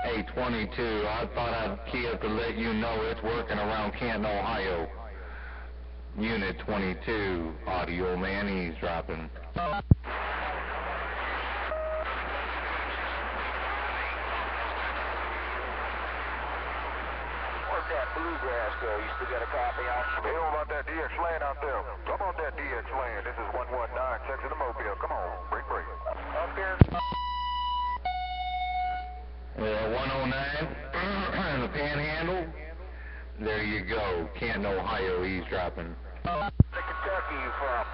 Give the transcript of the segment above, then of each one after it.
822, I thought I'd key up to let you know it's working around Canton, Ohio. Unit 22, audio man eavesdropping. Where'd that bluegrass go? You still got a copy on? Hey, how about that DX land out there? Come on, that DX land. This is 119, section of Mobile. Come on, break. Up here. 109, the Panhandle. There you go, Canton, Ohio, eavesdropping. Where Kentucky you from?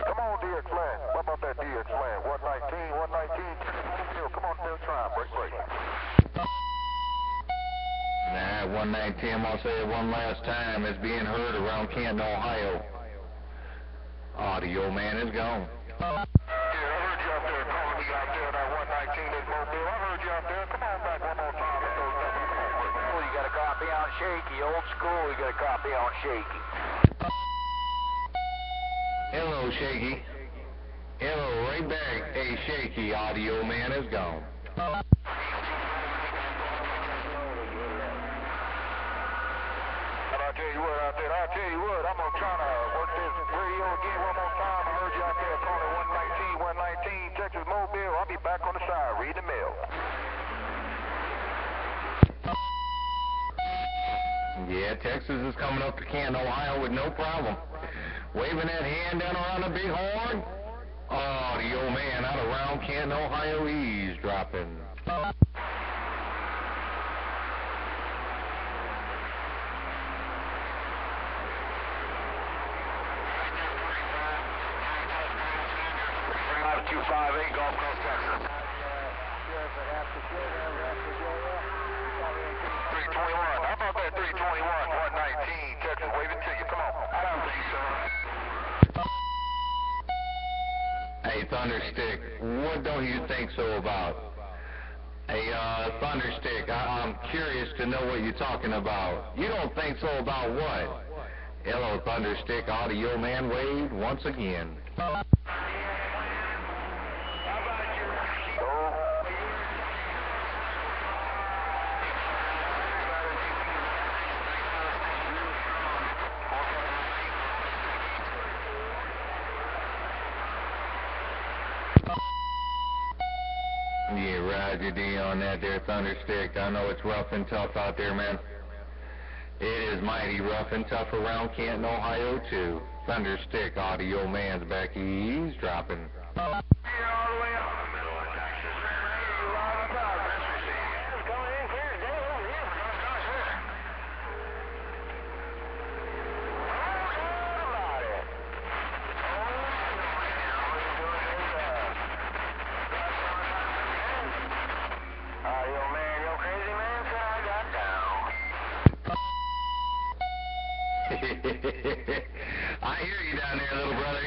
Come on, DX land. What about that DX land? 119. Come on, still try. Break. Nah, 119, I'm going to say it one last time. It's being heard around Canton, Ohio. Audio man is gone. Yeah, I heard you out there calling me out there, that 119 is Mobile. I heard you out there. Come on back one more time. Let's go. Come on, break. Oh, you got a copy on Shaky. Old school, you got a copy on Shaky. Hello, Shaky. Hello, right back. Hey, Shaky, audio man is gone. I'll tell you what, I'm going to try to work this radio again one more time. I heard you out there calling 119, Texas Mobile. I'll be back on the side, read the mail. Yeah, Texas is coming up to Canton, Ohio with no problem. Waving that hand down around the big horn. Audio man out around Canton, Ohio, eavesdropping. Gulf Coast, Texas. 321. How about that 321? 119, Texas. Wave it to you. Come on. I don't think so. Hey, Thunderstick, what don't you think so about? Hey, Thunderstick, I'm curious to know what you're talking about. You don't think so about what? Hello, Thunderstick, audio man Wade, once again. Yeah, Roger D on that there, Thunderstick. I know it's rough and tough out there, man. It is mighty rough and tough around Canton, Ohio, too. Thunderstick, audio man's back eavesdropping. I hear you down there, little brother.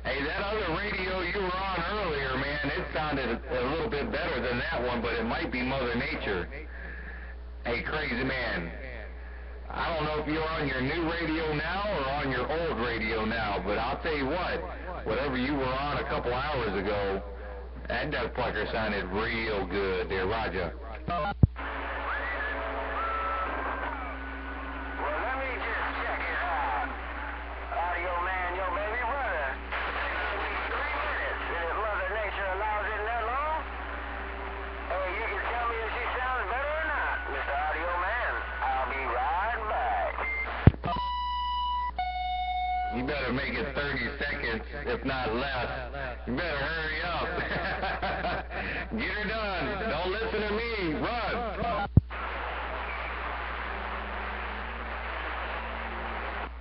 Hey, that other radio you were on earlier, man, it sounded a little bit better than that one, but it might be Mother Nature. Hey, crazy man, I don't know if you're on your new radio now or on your old radio now, but I'll tell you what, whatever you were on a couple hours ago, that duck plucker sounded real good there, Roger. You better make it 30 seconds, if not less. You better hurry up. Get her done. Don't listen to me. Run.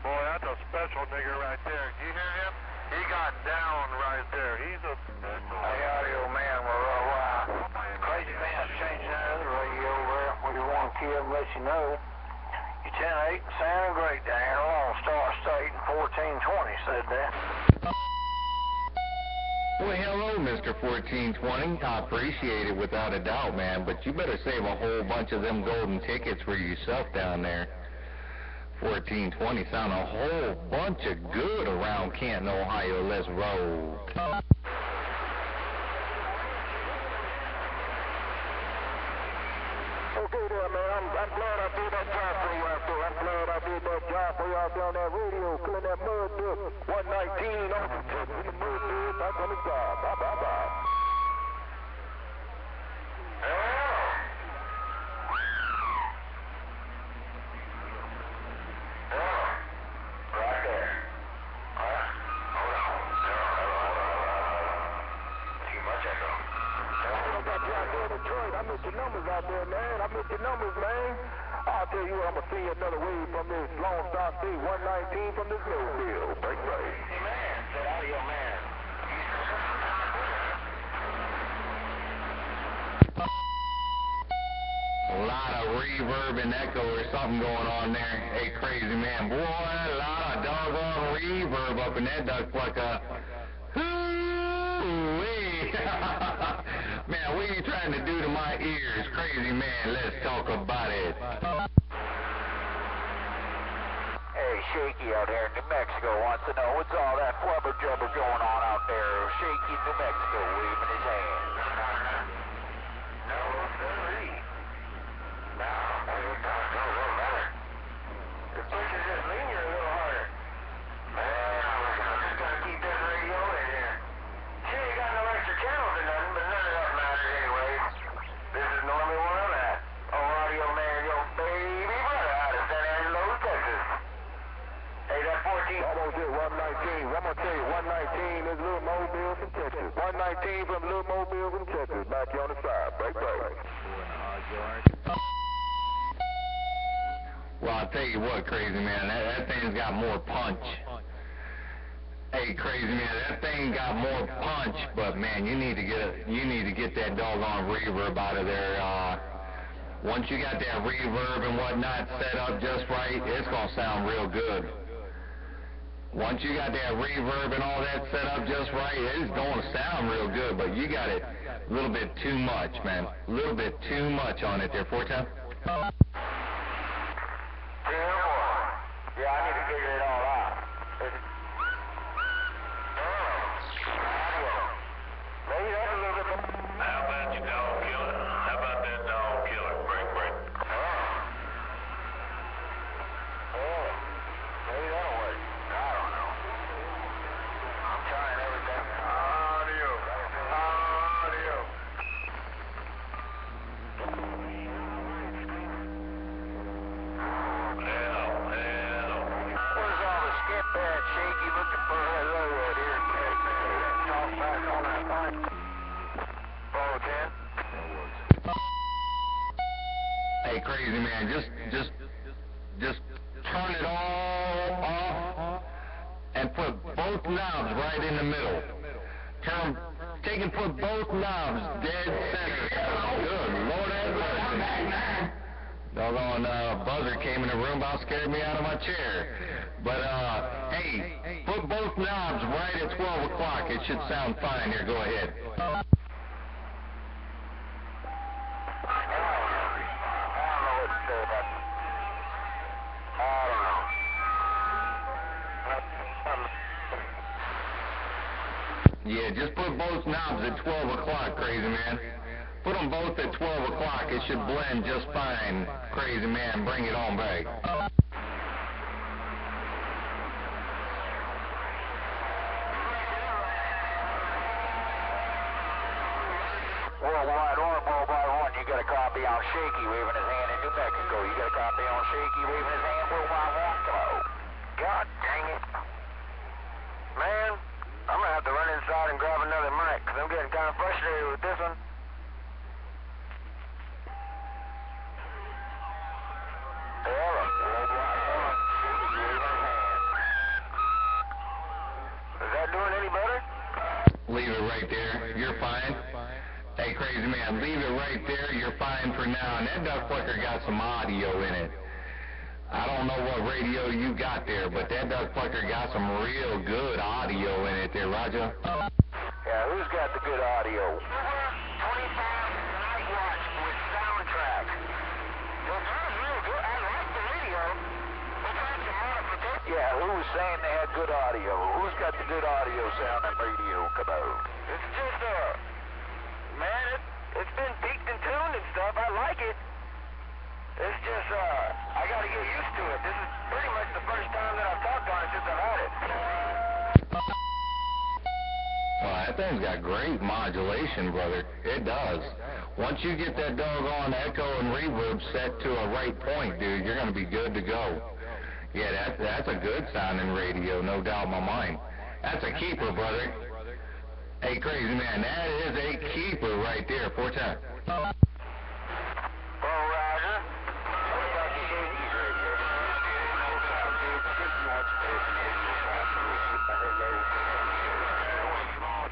Boy, that's a special nigger right there. You hear him? He got down right there. He's a special. Hey, audio man, crazy man's changing that other radio over there. What you want to kill, let you know. You're 10-8, sounding great down here. Lone Star State and 1420 said that. Well, hello, Mr. 1420. I appreciate it without a doubt, man, but you better save a whole bunch of them golden tickets for yourself down there. 1420 sound a whole bunch of good around Canton, Ohio. Let's roll. Okay there, man. I'm glad I did that job for you out there. I'm glad I did that job for you out there on that radio, killing that mud dip. 119 off the tip with the mud dip. Back on the job. Bye. I missed your numbers out there, man. I missed your numbers, man. I'll tell you what, I'm going to see you another wave from this Lone Star State 119 from this Mobile. Break. Hey, man. Say audio, man. A lot of reverb and echo or something going on there. Hey, crazy man. Boy, a lot of doggone reverb up in that duck plucker. Man, what are you trying to do to my ears? Crazy man, let's talk about it. Hey, Shaky out there in New Mexico wants to know what's all that flubber jubber going on out there. Shaky, New Mexico, waving his hand. No, sorry. No, better. The pushes just linger a little harder. Man, I'm just going to keep this radio in here. She ain't got no extra channels or nothing, but none of that matters anyway. This is normally where I'm at. Audio man, yo baby brother out of San Angelo, Texas. Hey, that 14. Almost hit 119. I'm going to tell you, 119 is Little Mobile from Texas. 119 from Little Mobile from Texas. Back here on the side. Break. Well, I'll tell you what, crazy man, that thing's got more punch. Hey, crazy man, that thing got more punch, but man, you need to get that doggone reverb out of there. Once you got that reverb and whatnot set up just right, it's gonna sound real good. Once you got that reverb and all that set up just right, it's gonna sound real good, but you got it a little bit too much, man. A little bit too much on it there, 410. Yeah, I need to figure it all out. Maybe that's a little bit more. How about your dog killer? How about that dog killer? Break. Maybe that'll work. I don't know. I'm trying everything. Audio. Where's all the skip pad, Shaky, looking for hello right here? Talk back on that line. 410. Hey, crazy man, just turn it all off and put both knobs right in the middle. Take and put both knobs dead center. Good Lord have mercy. Doggone buzzer came in the room, about scared me out of my chair. But hey, put both knobs right at 12 o'clock. It should sound fine here. Go ahead. Yeah, just put both knobs at 12 o'clock, crazy man. Put them both at 12 o'clock. It should blend just fine, crazy man. Bring it on back. Worldwide one, you got a copy on Shaky waving his hand in New Mexico. You got a copy on Shaky waving his hand worldwide one. Hello. God dang it. Man, I'm going to have to run inside and grab another mic because I'm getting kind of frustrated with this one. Hello. Worldwide one. Shaky waving his hand. Is that doing any better? Leave it right there. You're fine. Hey, crazy man, leave it right there. You're fine for now. And that duck flicker got some audio in it. I don't know what radio you got there, but that duck flicker got some real good audio in it there, Roger. Yeah, who's got the good audio? 25 Night Watch with soundtrack. The sound's real good. I like the radio. We'll try some modifications. Yeah, who was saying they had good audio? Who's got the good audio sounding radio? Come on. It's just, man, it's been peaked and tuned and stuff. I like it. It's just, I gotta get used to it. This is pretty much the first time that I've talked on it since I've had it. Well, that thing's got great modulation, brother. It does. Once you get that doggone echo and reverb set to a right point, dude, you're gonna be good to go. Yeah, that's a good sounding radio, no doubt in my mind. That's a keeper, brother. Hey, crazy man, that is a keeper right there. 410.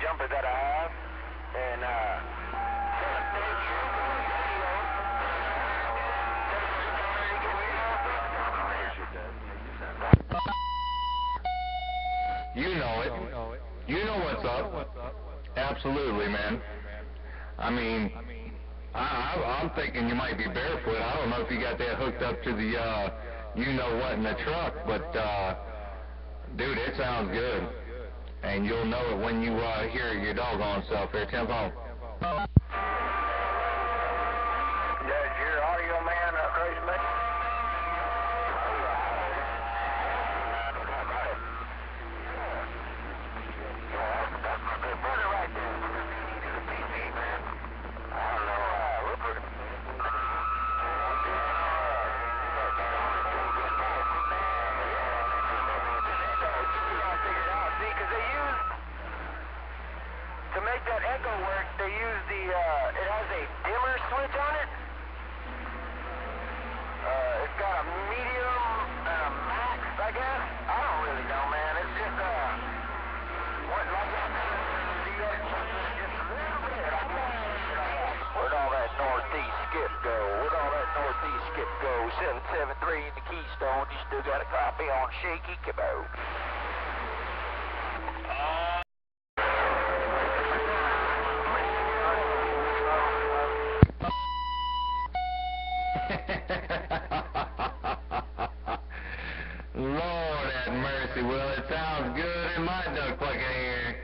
Jumper that I have, and you know it. You know what's up. Absolutely, man. I mean, I'm thinking you might be barefoot. I don't know if you got that hooked up to the, you know what in the truck, but, dude, it sounds good. And you'll know it when you hear your doggone self there. Tempo. that's your audio man, Crazy Man. To make that echo work, they use the, it has a dimmer switch on it. It's got a medium and a max, I guess. I don't really know, man. It's just, what, like that, just a little bit. Where'd all that northeast skip go? Where'd all that northeast skip go? 773 in the Keystone. You still got a copy on Shaky? Come out. Lord have mercy. Well, it sounds good in my duck plucking ear.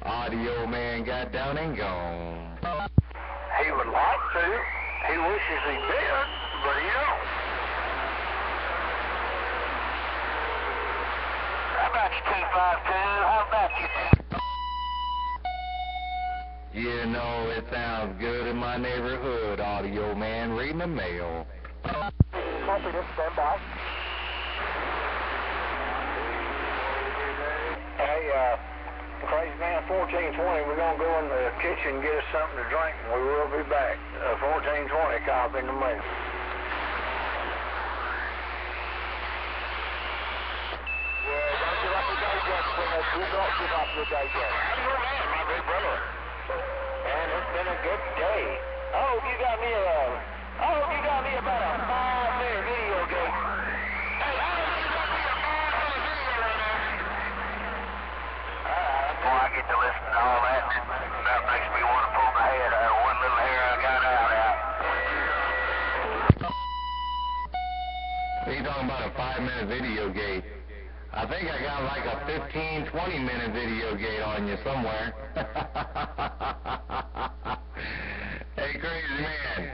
Audio man got down and gone. He would like to. He wishes he did, but he don't. How about you, 252? How about you? You know, it sounds good in my neighborhood, audio man reading the mail. Copy this, stand by. Hey, Crazy Man, 1420, we're going to go in the kitchen and get us something to drink, and we will be back. 1420, copy in the mail. Yeah, don't give up your day job, Springer. Do not give up your day job. I'm your man, my big brother. And it's been a good day. I hope you got me about a 5-minute video game. Hey, I hope you got me a 5-minute video right now. Boy, I get to listen to all that. That makes me want to pull my head out. One little hair I got out. What are you talking about, a 5-minute video gate? I think I got like a 15, 20-minute video gate on you somewhere. Hey, crazy man,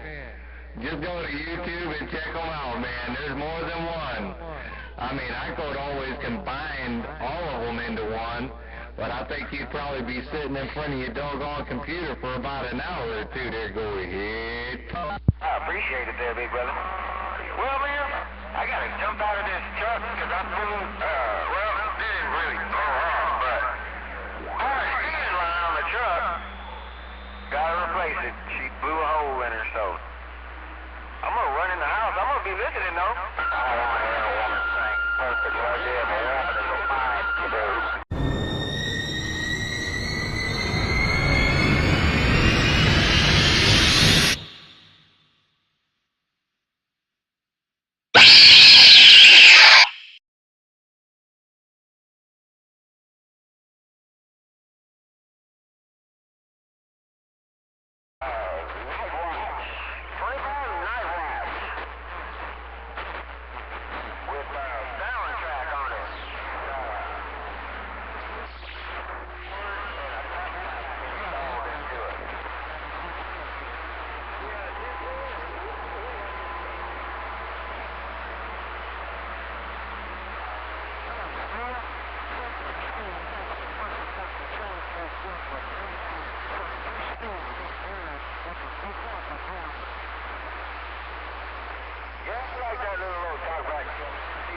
just go to YouTube and check them out, man. There's more than one. I mean, I could always combine all of them into one, but I think you'd probably be sitting in front of your doggone computer for about an hour or two there. Go ahead. I appreciate it there, big brother. Well, man, I got to jump out of this truck because I'm feeling, well, it didn't really go off, but I had a steering line on the truck. Got to replace it. She blew a hole in her, so I'm going to run in the house. I'm going to be listening, though. I want to hear a woman sing perfect right there. A woman is a fine kiddo.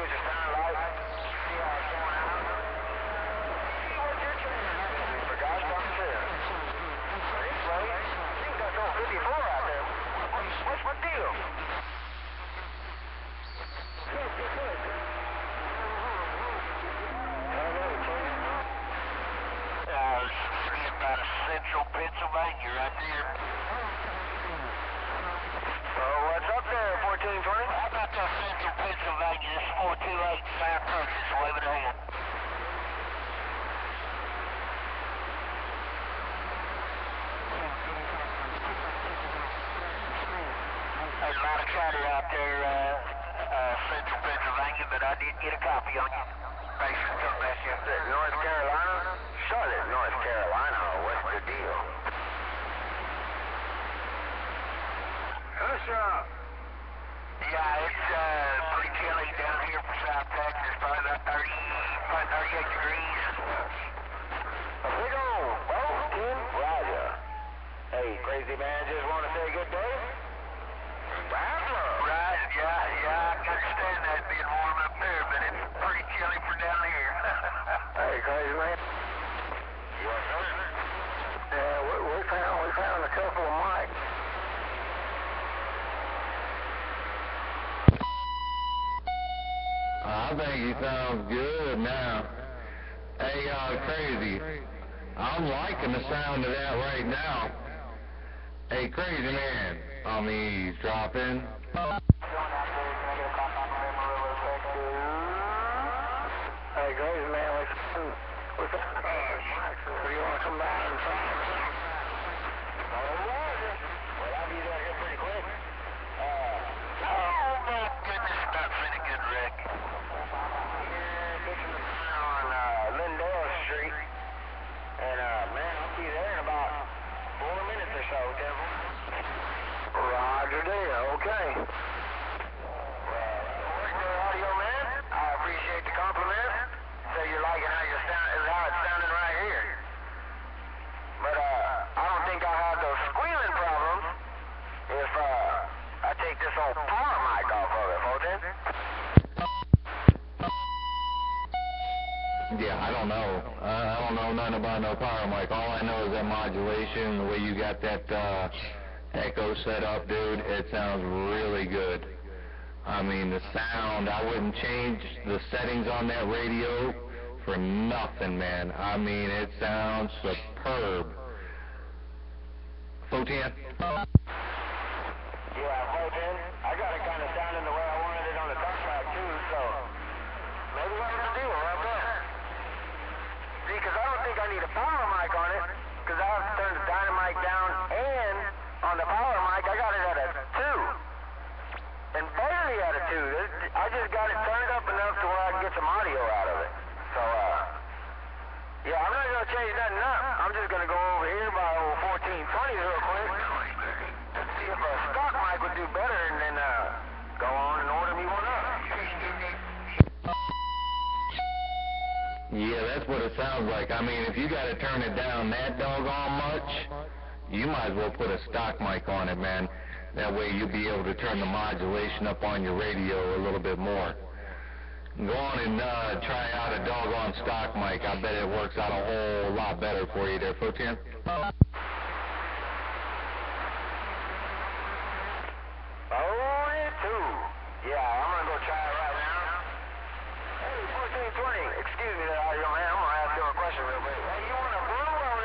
see what your sound like. See how it's going out. See what you're tuning into. We forgot something too. This way, you got no 54 out there. What's the deal? It's about central Pennsylvania right there. What's up there, 1420? How about that central Pennsylvania? This is 428 South Texas, waving a hand. There's a lot of chatter out there, central Pennsylvania, but I did get a copy on you. Thanks for telling us yesterday. North Carolina? Charlotte, North Carolina. What's the deal? Hush up. Yeah, it's pretty chilly down here for South Texas. Probably about 38 degrees. A big old boat in Roger. Hey, crazy man, just want to say good day? Right, yeah, I can understand that being warm up there, but it's pretty chilly for down here. Hey, crazy man. Yes, sir. Yeah, we found a couple of mics. I think he sounds good now. Hey, crazy. I'm liking the sound of that right now. Hey, crazy man. On the eavesdropping. Hey, crazy man, we found mics. Do you want to come by and try them? Well, I'll be down here pretty quick. Oh, my goodness, about finna good wreck. Yeah, fixing to find on Lindale Street. And, man, I'll be there in about 4 minutes or so, Devil. Roger there, okay. Well, audio man, I appreciate the compliment. So you're liking how it's sounding right here. But, I don't think I'll have those squealing problems if, I take this old power mic off of it, Fulton. Yeah, I don't know. I don't know nothing about no power mic. All I know is that modulation, the way you got that echo set up, dude, it sounds really good. I mean, the sound, I wouldn't change the settings on that radio for nothing, man. I mean, it sounds superb. Fotian? Yeah, Fulton, I got it kind of sounding the way I wanted it on the top track, too, so maybe that was the deal right there. See, because I don't think I need a power mic on it, because I have to turn the dynamic down, and on the power mic, I got it at a 2. And barely at a 2. I just got it turned up enough to where I can get some audio out of it. So, yeah, I'm not going to change nothing up. I'm just going to go over here by old 1420 real quick and see if a stock mic would do better, and then, go on and order me one up. Yeah, that's what it sounds like. I mean, if you got to turn it down that doggone much, you might as well put a stock mic on it, man. That way you'll be able to turn the modulation up on your radio a little bit more. Go on and try out a doggone stock mic. I bet it works out a whole lot better for you there, Fotian. Yeah, I'm going to go try it right now. Hey, 1420, excuse me there, audio man. I'm going to ask you a question real quick. Hey, you want a blue or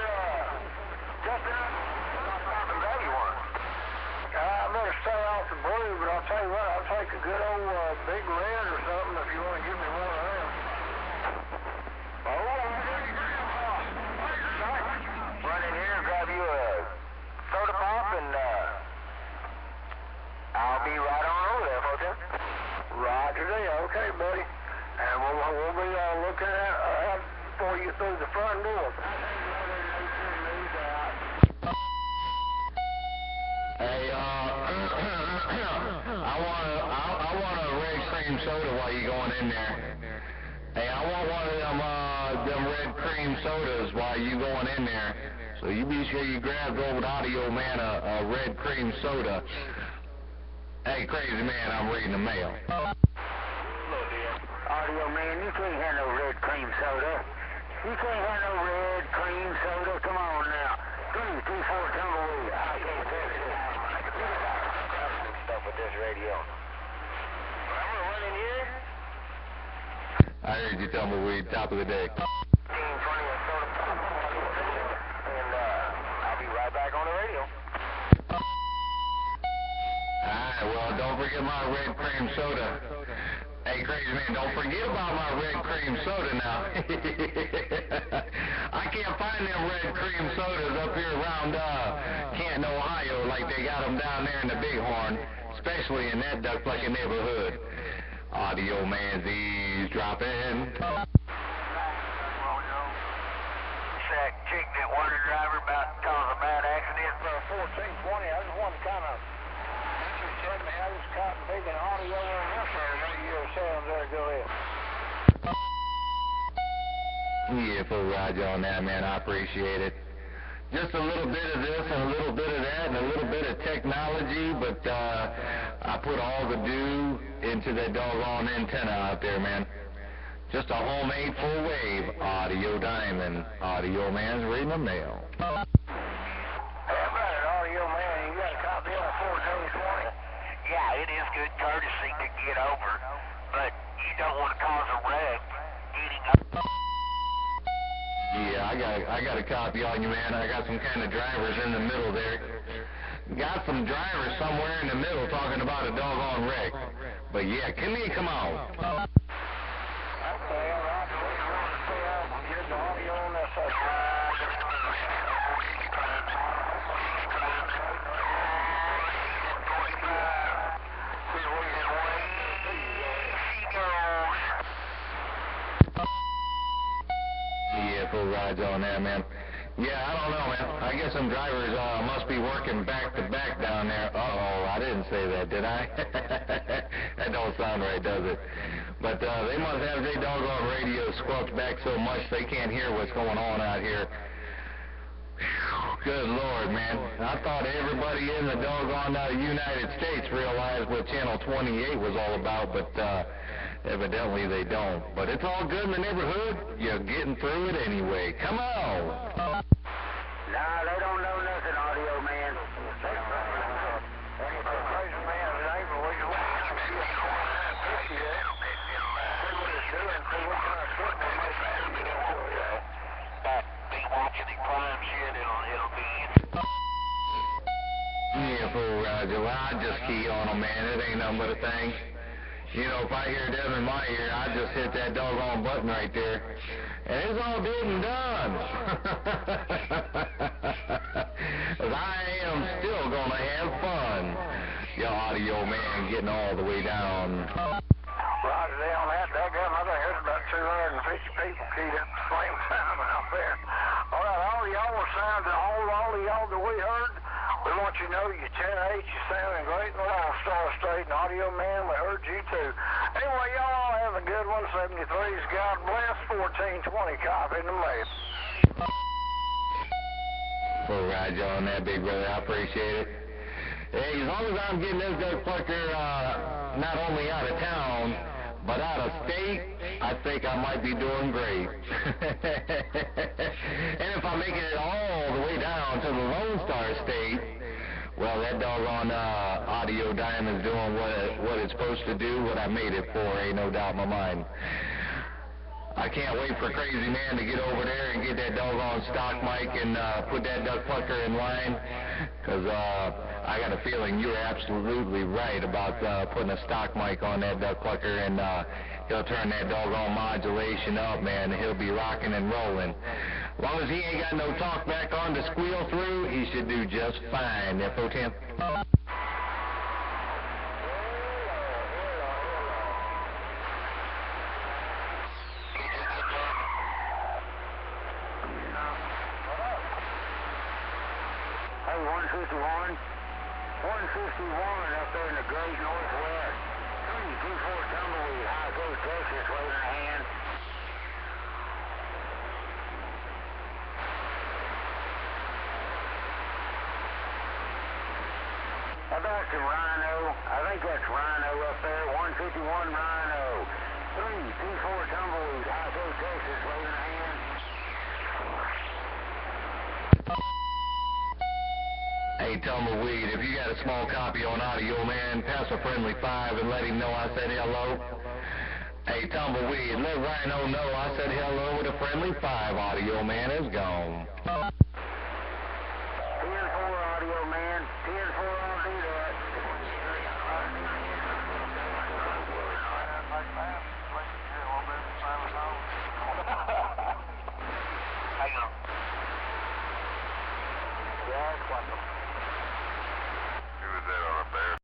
Justin? I'll stop and grab you one. I better stay off the blue, but I'll tell you what, I'll take a good old big red or something if you want to give me one of them. Run in here and grab you a soda pop, and I'll be right on over there, Fulton. Roger there, okay, buddy. And we'll be looking out for you through the front door. Hey, I want a red cream soda while you're going in there. Hey, I want one of them red cream sodas while you going in there. So you be sure you grab the old audio man a red cream soda. Hey, crazy man, I'm reading the mail. Hello, dear. audio man. You can't have no red cream soda. You can't have no red cream soda. Come on now. 324 Tumbleweed. I can't fix it. Stuff with this radio. I'm running here. I heard you, Tumbleweed. Top of the day. 15, 20, and I'll be right back on the radio. Alright, well, don't forget my red cream soda. Hey, crazy man, don't forget about my red cream soda now. I can't find them red cream sodas up here around Canton, Ohio, like they got them down there in the Bighorn, especially in that duck plucking neighborhood. Audio man's eavesdropping. That chick that wanted a driver about to cause a bad accident for a 1420. I just want to kind of. She said me I was caught taking audio and this radio sounds there. Go ahead. Yeah, full ride on that, man. I appreciate it. Just a little bit of this and a little bit of that and a little bit of technology, but I put all the dew into that doggone antenna out there, man. Just a homemade full wave audio diamond. Audio man's reading the mail. Hey, about it, audio man. You got a copy on 1420? Yeah, it is good courtesy to get over, but you don't want to cause a wreck getting up. Yeah, I got a copy on you, man. I got some kind of drivers in the middle there. Got some drivers somewhere in the middle talking about a doggone wreck. But yeah, come on. Okay, all right. Get the audio on this side. Yeah, full rides on there, man. Yeah, I don't know, man. I guess some drivers must be working back to back down there. Uh-oh, I didn't say that, did I? That don't sound right, does it? But they must have their doggone radio squelched back so much they can't hear what's going on out here. Whew, good Lord, man. I thought everybody in the doggone United States realized what Channel 28 was all about, but evidently they don't. But it's all good in the neighborhood. You're getting through it anyway. Come on. Nah, they don't know nothing, audio man. They don't know nothing. And it's a crazy man's neighbor. We just want to see what it's doing. See what kind of shit they make it. Be watching the crime shit. It'll be in. Yeah, fool, Roger. Well, I just key on them, man. It ain't nothing but a thing. You know, if I hear them in my ear, I just hit that doggone button right there. And it's all good and done. 'Cause I am still going to have fun. Your audio man getting all the way down. Roger, they on that. That gun, I think there's about 250 people keyed at the same time out there. All right, all of y'all were sounding, all of y'all that we heard, we want you to know you're 10-8, you're sounding great in the Lone Star State, and audio man, we heard you too. Anyway, y'all have a good one. 73's God bless. 1420 copy in the mail. Full ride on that, big brother. I appreciate it. Hey, as long as I'm getting this duck plucker not only out of town, but out of state, I think I might be doing great. And if I'm making it all the way down to the Lone Star State, well, that doggone audio diamond's doing what it's supposed to do, what I made it for, ain't no doubt in my mind. I can't wait for Crazy Man to get over there and get that doggone stock mic and put that duck plucker in line, because I got a feeling you're absolutely right about putting a stock mic on that duck plucker, and he'll turn that doggone modulation up, man. He'll be rocking and rolling. As long as he ain't got no talk back on to squeal through, he should do just fine. Info 10. Hey, 151 up there in the great northwest. 324 Tumbleweed, High Coast, Texas, waving a hand. I think that's Rhino. I think that's Rhino up there, 151 Rhino. 324 Tumbleweed, High School, Texas, waving a hand. Hey, Tumbleweed, if you got a small copy on audio, man, pass a friendly 5 and let him know I said hello. Hey, Tumbleweed, let Rhino know I said hello with a friendly 5. Audio man is gone. 10-4 audio man, 10-4, I'll do that. Hang on. Yeah, it's wonderful.